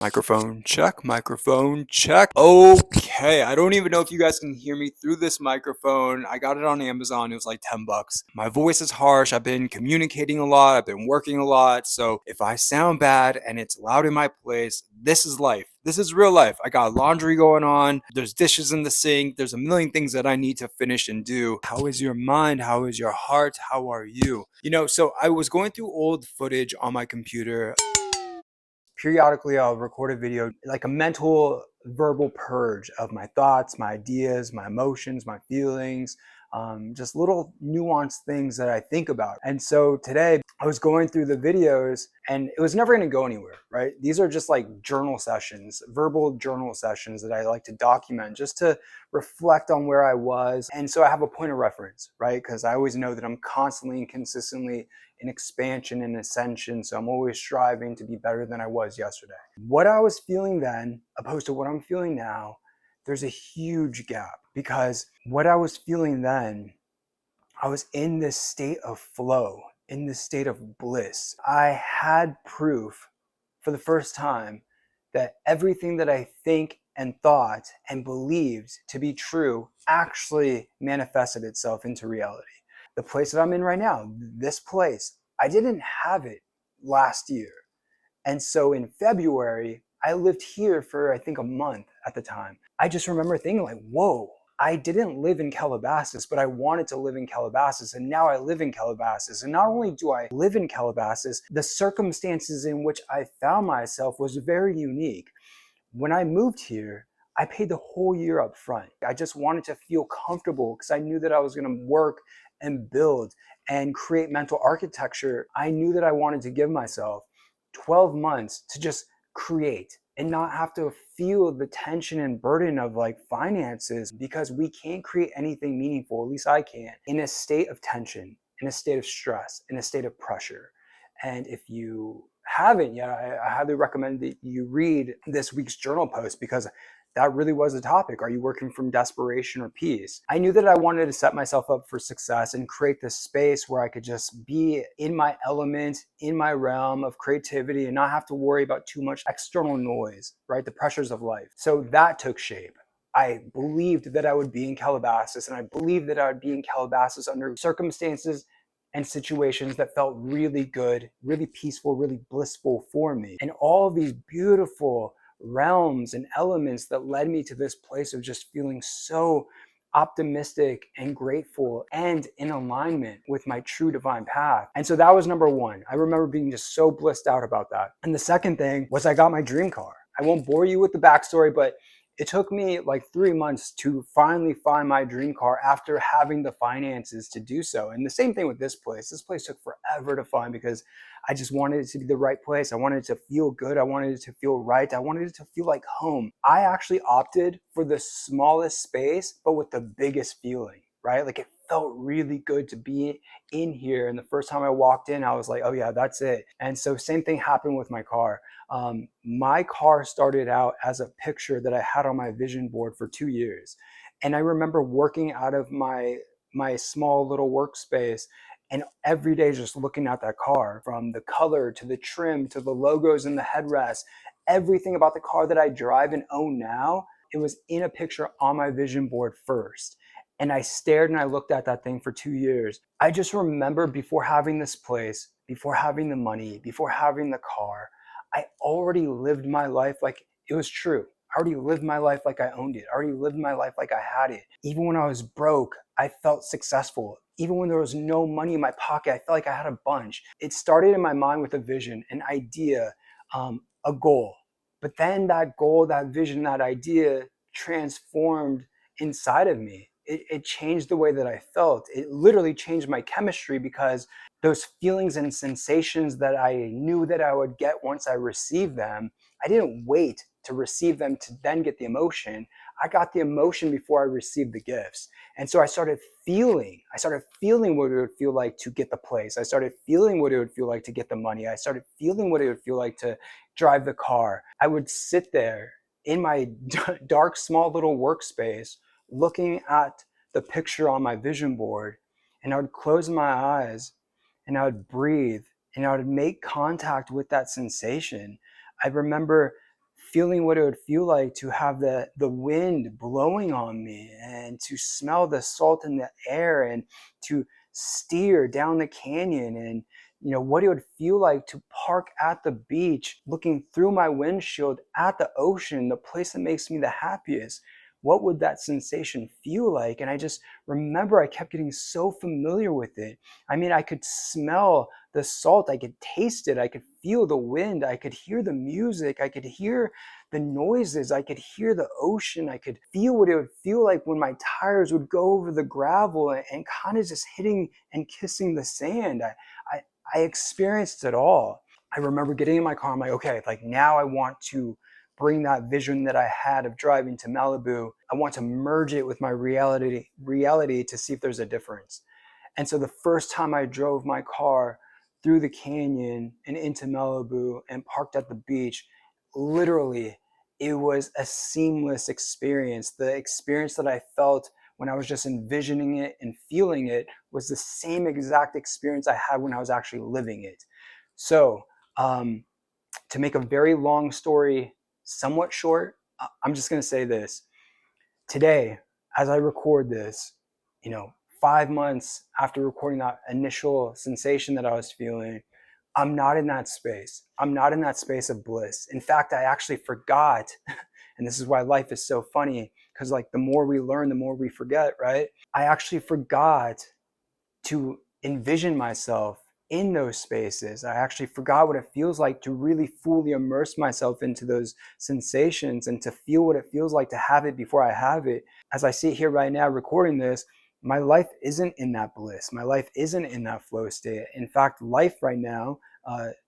Microphone check, microphone check. Okay, I don't even know if you guys can hear me through this microphone. I got it on Amazon. It was like 10 bucks. My voice is harsh. I've been communicating a lot. I've been working a lot. So if I sound bad and it's loud in my place, this is life. This is real life. I got laundry going on. There's dishes in the sink. There's a million things that I need to finish and do. How is your mind? How is your heart? How are you? So I was going through old footage on my computer. Periodically, I'll record a video, like a mental verbal purge of my thoughts, my ideas, my emotions, my feelings, just little nuanced things that I think about. And so today I was going through the videos and it was never going to go anywhere, right? These are just like journal sessions, verbal journal sessions that I like to document just to reflect on where I was. And so I have a point of reference, right? Because I always know that I'm constantly and consistently in expansion and ascension. So I'm always striving to be better than I was yesterday. What I was feeling then, opposed to what I'm feeling now, there's a huge gap, because what I was feeling then, I was in this state of flow, in this state of bliss. I had proof for the first time that everything that I think and thought and believed to be true actually manifested itself into reality. The place that I'm in right now, this place, I didn't have it last year. And so in February, I lived here for I think a month at the time. I just remember thinking like, whoa, I didn't live in Calabasas, but I wanted to live in Calabasas. And now I live in Calabasas. And not only do I live in Calabasas, the circumstances in which I found myself was very unique. When I moved here, I paid the whole year up front. I just wanted to feel comfortable because I knew that I was going to work and build and create mental architecture. I knew that I wanted to give myself 12 months to just create and not have to feel the tension and burden of like finances, because we can't create anything meaningful, at least I can't, in a state of tension, in a state of stress, in a state of pressure. And if you haven't yet, I highly recommend that you read this week's journal post, because that really was the topic. Are you working from desperation or peace? I knew that I wanted to set myself up for success and create this space where I could just be in my element, in my realm of creativity, and not have to worry about too much external noise, right? The pressures of life. So that took shape. I believed that I would be in Calabasas, and I believed that I would be in Calabasas under circumstances and situations that felt really good, really peaceful, really blissful for me. And all of these beautiful realms and elements that led me to this place of just feeling so optimistic and grateful and in alignment with my true divine path. And so that was number one. I remember being just so blissed out about that. And the second thing was I got my dream car. I won't bore you with the backstory, but it took me like 3 months to finally find my dream car after having the finances to do so. And the same thing with this place. This place took forever to find because I just wanted it to be the right place. I wanted it to feel good. I wanted it to feel right. I wanted it to feel like home. I actually opted for the smallest space, but with the biggest feeling, right? Like it felt really good to be in here. And the first time I walked in, I was like, oh yeah, that's it. And so same thing happened with my car. My car started out as a picture that I had on my vision board for 2 years. And I remember working out of my small little workspace and every day just looking at that car, from the color to the trim to the logos and the headrest, everything about the car that I drive and own now, it was in a picture on my vision board first. And I stared and I looked at that thing for 2 years. I just remember before having this place, before having the money, before having the car, I already lived my life like it was true. I already lived my life like I owned it. I already lived my life like I had it. Even when I was broke, I felt successful. Even when there was no money in my pocket, I felt like I had a bunch. It started in my mind with a vision, an idea, a goal. But then that goal, that vision, that idea transformed inside of me. It changed the way that I felt. It literally changed my chemistry, because those feelings and sensations that I knew that I would get once I received them, I didn't wait to receive them to then get the emotion. I got the emotion before I received the gifts. And so I started feeling what it would feel like to get the place. I started feeling what it would feel like to get the money. I started feeling what it would feel like to drive the car. I would sit there in my dark, small little workspace looking at the picture on my vision board, and I would close my eyes and I would breathe and I would make contact with that sensation. I remember feeling what it would feel like to have the wind blowing on me and to smell the salt in the air and to steer down the canyon, and what it would feel like to park at the beach looking through my windshield at the ocean, the place that makes me the happiest. What would that sensation feel like? And I just remember I kept getting so familiar with it. I mean, I could smell the salt, I could taste it, I could feel the wind, I could hear the music, I could hear the noises, I could hear the ocean, I could feel what it would feel like when my tires would go over the gravel and kind of just hitting and kissing the sand. I experienced it all. I remember getting in my car, I'm like, okay, like now I want to bring that vision that I had of driving to Malibu. I want to merge it with my reality to see if there's a difference. And so the first time I drove my car through the canyon and into Malibu and parked at the beach, literally, it was a seamless experience. The experience that I felt when I was just envisioning it and feeling it was the same exact experience I had when I was actually living it. So, to make a very long story somewhat short, I'm just going to say this. Today, as I record this, 5 months after recording that initial sensation that I was feeling, I'm not in that space. I'm not in that space of bliss. In fact, I actually forgot, and this is why life is so funny, because like the more we learn, the more we forget, right? I actually forgot to envision myself in those spaces. I actually forgot what it feels like to really fully immerse myself into those sensations and to feel what it feels like to have it before I have it. As I sit here right now recording this, my life isn't in that bliss. My life isn't in that flow state. In fact, life right now,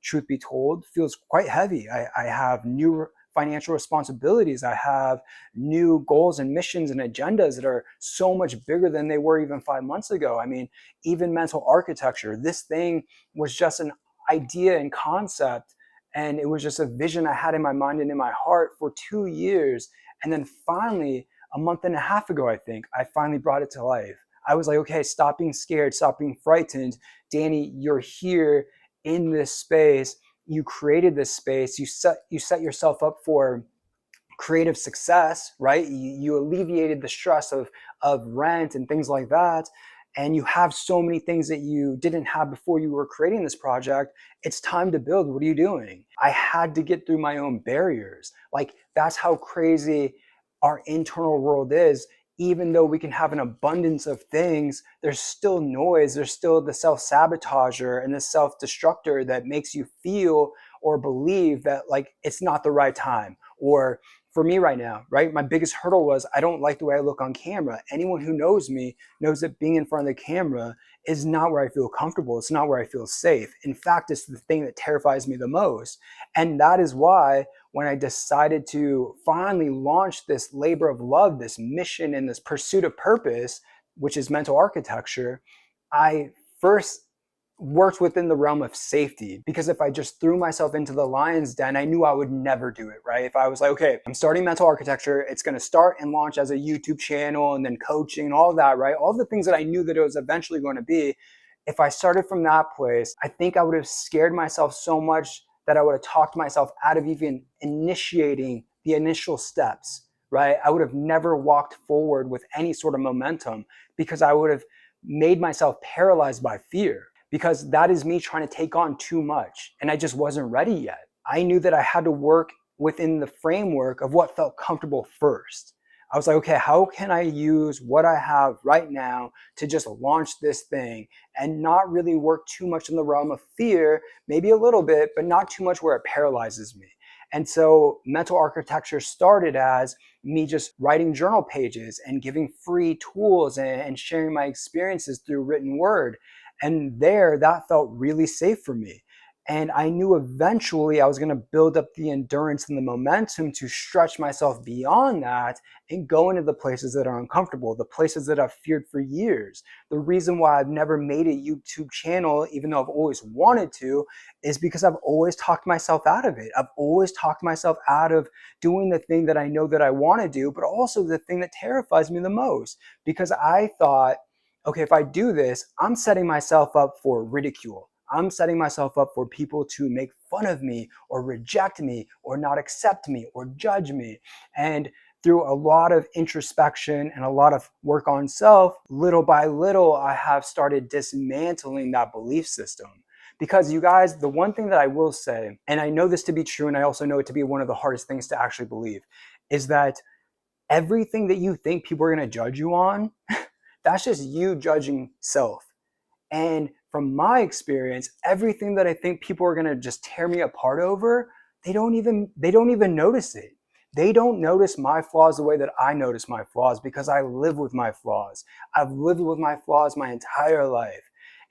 truth be told, feels quite heavy. I have new financial responsibilities. I have new goals and missions and agendas that are so much bigger than they were even 5 months ago. I mean, even mental architecture, this thing was just an idea and concept. And it was just a vision I had in my mind and in my heart for 2 years. And then finally, a month and a half ago, I think, I finally brought it to life. I was like, okay, stop being scared, stop being frightened. Danny, you're here in this space. You created this space. You set yourself up for creative success, right? You alleviated the stress of rent and things like that. And you have so many things that you didn't have before you were creating this project. It's time to build. What are you doing? I had to get through my own barriers. Like, that's how crazy our internal world is. Even though we can have an abundance of things, there's still noise. There's still the self-sabotager and the self-destructor that makes you feel or believe that like it's not the right time. Or for me right now, right, my biggest hurdle was I don't like the way I look on camera. Anyone who knows me knows that being in front of the camera is not where I feel comfortable. It's not where I feel safe. In fact, it's the thing that terrifies me the most. And that is why when I decided to finally launch this labor of love, this mission and this pursuit of purpose, which is mental architecture, I first worked within the realm of safety, because if I just threw myself into the lion's den, I knew I would never do it, right? If I was like, okay, I'm starting mental architecture, it's going to start and launch as a YouTube channel and then coaching and all that, right? All the things that I knew that it was eventually going to be. If I started from that place, I think I would have scared myself so much that I would have talked myself out of even initiating the initial steps, right? I would have never walked forward with any sort of momentum because I would have made myself paralyzed by fear, because that is me trying to take on too much and I just wasn't ready yet. I knew that I had to work within the framework of what felt comfortable first. I was like, okay, how can I use what I have right now to just launch this thing and not really work too much in the realm of fear, maybe a little bit, but not too much where it paralyzes me. And so mental architecture started as me just writing journal pages and giving free tools and sharing my experiences through written word. And there, that felt really safe for me. And I knew eventually I was going to build up the endurance and the momentum to stretch myself beyond that and go into the places that are uncomfortable, the places that I've feared for years. The reason why I've never made a YouTube channel, even though I've always wanted to, is because I've always talked myself out of it. I've always talked myself out of doing the thing that I know that I want to do, but also the thing that terrifies me the most. Because I thought, okay, if I do this, I'm setting myself up for ridicule. I'm setting myself up for people to make fun of me or reject me or not accept me or judge me. And through a lot of introspection and a lot of work on self, little by little, I have started dismantling that belief system. Because you guys, the one thing that I will say, and I know this to be true, and I also know it to be one of the hardest things to actually believe, is that everything that you think people are going to judge you on, that's just you judging self. And from my experience, everything that I think people are going to just tear me apart over, they don't even notice it. They don't notice my flaws the way that I notice my flaws, because I live with my flaws. I've lived with my flaws my entire life.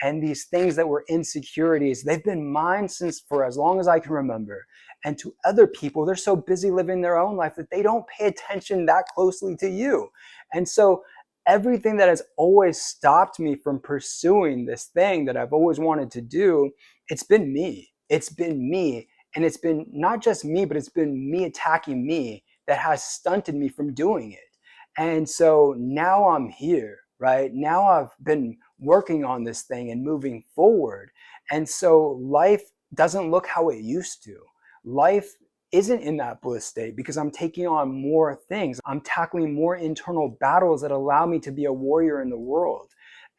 And these things that were insecurities, they've been mine since for as long as I can remember. And to other people, they're so busy living their own life that they don't pay attention that closely to you. And so everything that has always stopped me from pursuing this thing that I've always wanted to do, it's been me. It's been me. And it's been not just me, but it's been me attacking me that has stunted me from doing it. And so now I'm here, right? Now I've been working on this thing and moving forward. And so life doesn't look how it used to. Life isn't in that bliss state because I'm taking on more things. I'm tackling more internal battles that allow me to be a warrior in the world.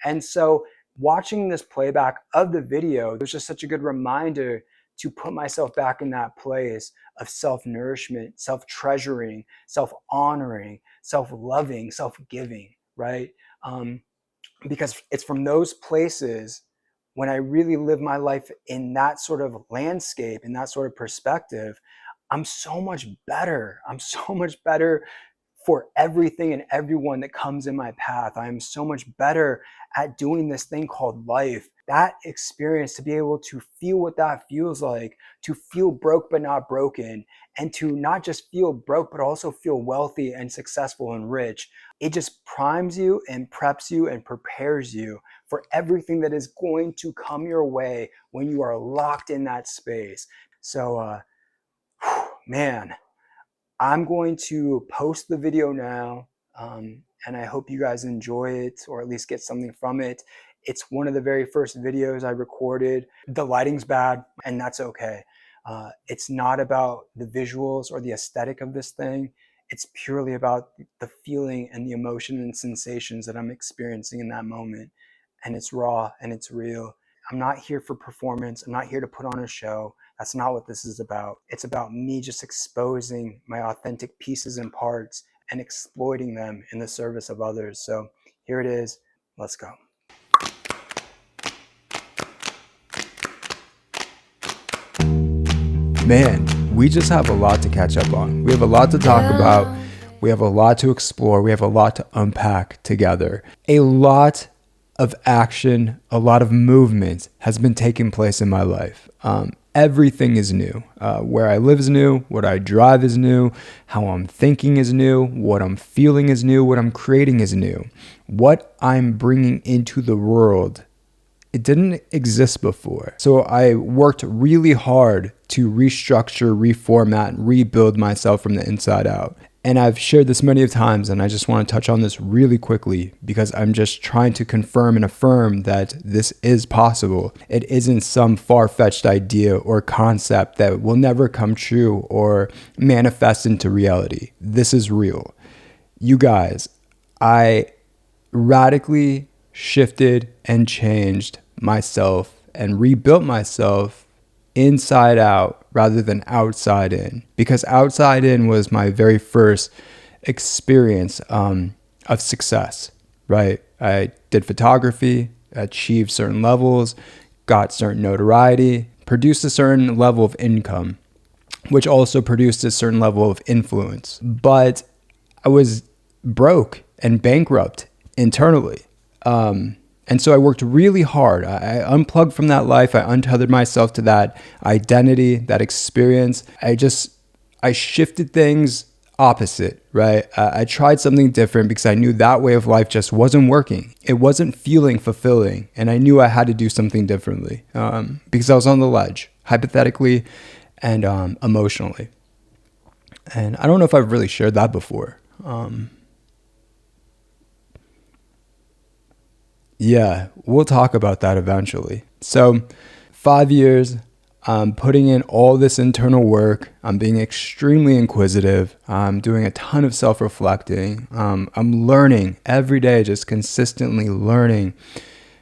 And so watching this playback of the video, it was just such a good reminder to put myself back in that place of self-nourishment, self-treasuring, self-honoring, self-loving, self-giving, right? Because it's from those places when I really live my life in that sort of landscape, in that sort of perspective, I'm so much better. I'm so much better for everything and everyone that comes in my path. I am so much better at doing this thing called life. That experience, to be able to feel what that feels like, to feel broke but not broken, and to not just feel broke but also feel wealthy and successful and rich. It just primes you and preps you and prepares you for everything that is going to come your way when you are locked in that space. So, man, I'm going to post the video now, and I hope you guys enjoy it or at least get something from it. It's one of the very first videos I recorded. The lighting's bad, and that's okay. It's not about the visuals or the aesthetic of this thing. It's purely about the feeling and the emotion and sensations that I'm experiencing in that moment. And it's raw and it's real. I'm not here for performance. I'm not here to put on a show. That's not what this is about. It's about me just exposing my authentic pieces and parts and exploiting them in the service of others. So here it is. Let's go. Man, we just have a lot to catch up on. We have a lot to talk about. We have a lot to explore. We have a lot to unpack together. A lot of action, a lot of movement has been taking place in my life. Everything is new. Where I live is new. What I drive is new. How I'm thinking is new. What I'm feeling is new. What I'm creating is new. What I'm bringing into the world, it didn't exist before. So I worked really hard to restructure, reformat, and rebuild myself from the inside out. And I've shared this many times, and I just want to touch on this really quickly because I'm just trying to confirm and affirm that this is possible. It isn't some far-fetched idea or concept that will never come true or manifest into reality. This is real. You guys, I radically shifted and changed myself and rebuilt myself inside out rather than outside in, because outside in was my very first experience of success, right? I did photography, achieved certain levels, got certain notoriety, produced a certain level of income, which also produced a certain level of influence. But I was broke and bankrupt internally. And so I worked really hard. I unplugged from that life. I untethered myself to that identity, that experience. I shifted things opposite, right? I tried something different because I knew that way of life just wasn't working. It wasn't feeling fulfilling. And I knew I had to do something differently because I was on the ledge, hypothetically and emotionally. And I don't know if I've really shared that before. Yeah, we'll talk about that eventually. So 5 years, I'm putting in all this internal work. I'm being extremely inquisitive. I'm doing a ton of self-reflecting. I'm learning every day, just consistently learning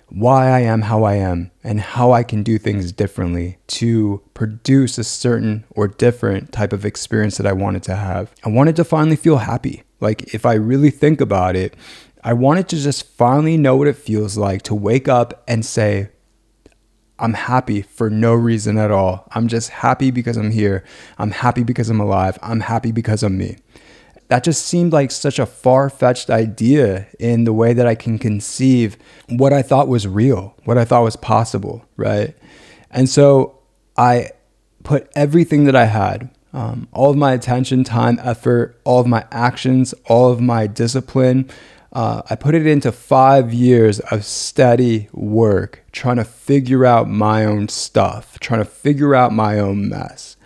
why I am how I am and how I can do things differently to produce a certain or different type of experience that I wanted to have. I wanted to finally feel happy. Like, if I really think about it, I wanted to just finally know what it feels like to wake up and say, I'm happy for no reason at all. I'm just happy because I'm here. I'm happy because I'm alive. I'm happy because I'm me. That just seemed like such a far-fetched idea in the way that I can conceive what I thought was real, what I thought was possible, right? And so I put everything that I had, all of my attention, time, effort, all of my actions, all of my discipline, I put it into 5 years of steady work, trying to figure out my own stuff, trying to figure out my own mess.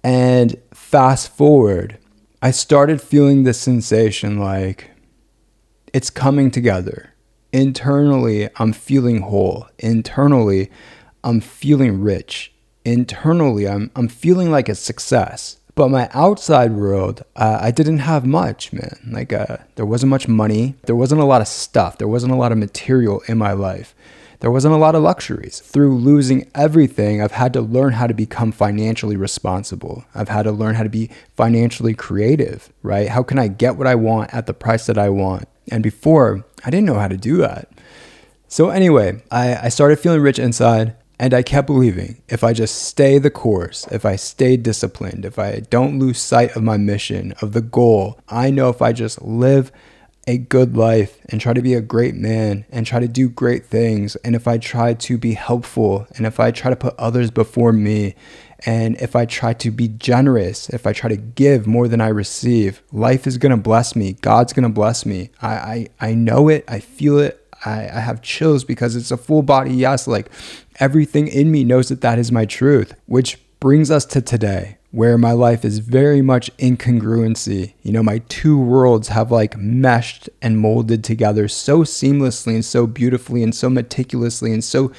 And fast forward, I started feeling this sensation like it's coming together. Internally, I'm feeling whole. Internally, I'm feeling rich. Internally, I'm feeling like a success. But my outside world, I didn't have much, man. Like, there wasn't much money. There wasn't a lot of stuff. There wasn't a lot of material in my life. There wasn't a lot of luxuries. Through losing everything, I've had to learn how to become financially responsible. I've had to learn how to be financially creative, right? How can I get what I want at the price that I want? And before, I didn't know how to do that. So anyway, I started feeling rich inside, and I kept believing if I just stay the course, if I stay disciplined, if I don't lose sight of my mission, of the goal, I know if I just live a good life and try to be a great man and try to do great things, and if I try to be helpful, and if I try to put others before me, and if I try to be generous, if I try to give more than I receive, life is going to bless me. God's going to bless me. I know it. I feel it. I have chills because it's a full body yes. Like, everything in me knows that that is my truth, which brings us to today, where my life is very much incongruency. You know, my two worlds have like meshed and molded together so seamlessly and so beautifully and so meticulously and so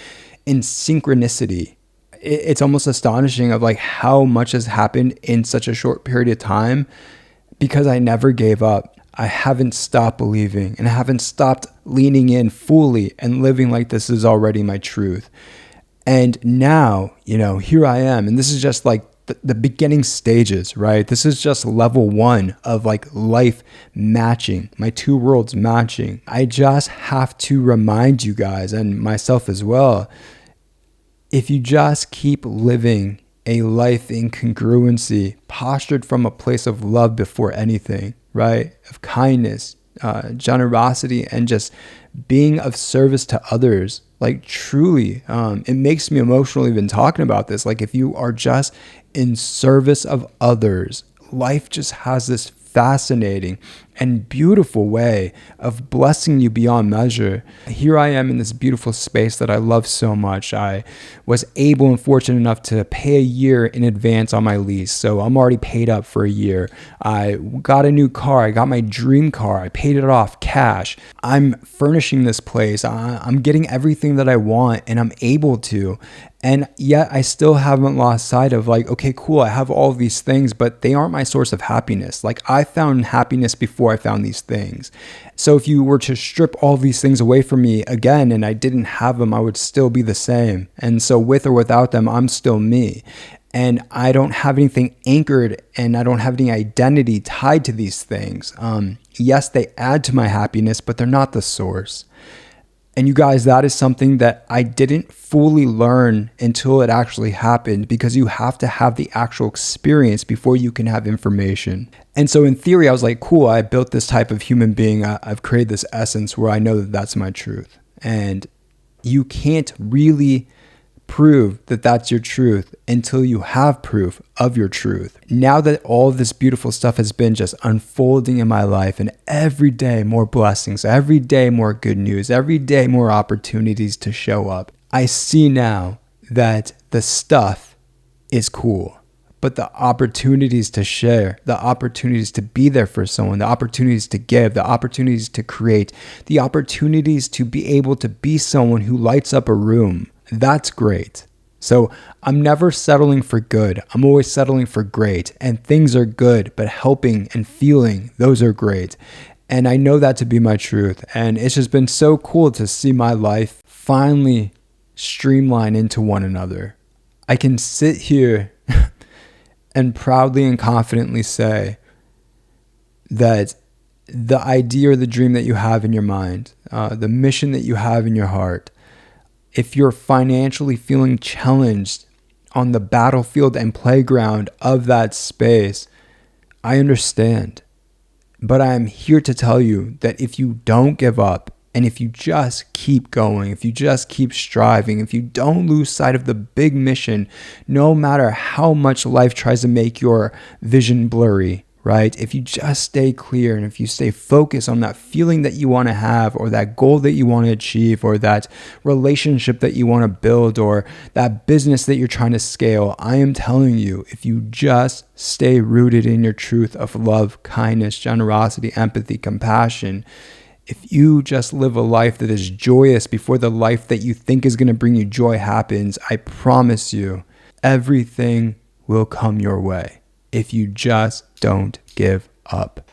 in synchronicity. It's almost astonishing of like how much has happened in such a short period of time, because I never gave up. I haven't stopped believing, and I haven't stopped leaning in fully and living like this is already my truth. And now, you know, here I am, and this is just like the beginning stages, right? This is just level 1 of like life matching, my two worlds matching. I just have to remind you guys, and myself as well, if you just keep living a life in congruency, postured from a place of love before anything, right? Of kindness, generosity, and just being of service to others. Like, truly, it makes me emotional even talking about this. Like, if you are just in service of others, life just has this fascinating and beautiful way of blessing you beyond measure. Here I am in this beautiful space that I love so much. I was able and fortunate enough to pay a year in advance on my lease, so I'm already paid up for a year. I got a new car. I got my dream car. I paid it off cash. I'm furnishing this place. I'm getting everything that I want, and I'm able to. And yet I still haven't lost sight of like, okay, cool, I have all of these things, but they aren't my source of happiness. Like, I found happiness before I found these things. So if you were to strip all these things away from me again and I didn't have them, I would still be the same. And so with or without them, I'm still me. And I don't have anything anchored, and I don't have any identity tied to these things. Yes, they add to my happiness, but they're not the source. And you guys, that is something that I didn't fully learn until it actually happened, because you have to have the actual experience before you can have information. And so in theory, I was like, cool, I built this type of human being. I've created this essence where I know that that's my truth. And you can't really prove that that's your truth until you have proof of your truth. Now that all of this beautiful stuff has been just unfolding in my life, and every day more blessings, every day more good news, every day more opportunities to show up, I see now that the stuff is cool, but the opportunities to share, the opportunities to be there for someone, the opportunities to give, the opportunities to create, the opportunities to be able to be someone who lights up a room, that's great. So I'm never settling for good. I'm always settling for great. And things are good, but helping and feeling, those are great. And I know that to be my truth. And it's just been so cool to see my life finally streamline into one another. I can sit here and proudly and confidently say that the idea or the dream that you have in your mind, the mission that you have in your heart, if you're financially feeling challenged on the battlefield and playground of that space, I understand. But I'm here to tell you that if you don't give up, and if you just keep going, if you just keep striving, if you don't lose sight of the big mission, no matter how much life tries to make your vision blurry, right? If you just stay clear and if you stay focused on that feeling that you want to have, or that goal that you want to achieve, or that relationship that you want to build, or that business that you're trying to scale, I am telling you, if you just stay rooted in your truth of love, kindness, generosity, empathy, compassion, if you just live a life that is joyous before the life that you think is going to bring you joy happens, I promise you, everything will come your way if you just don't give up.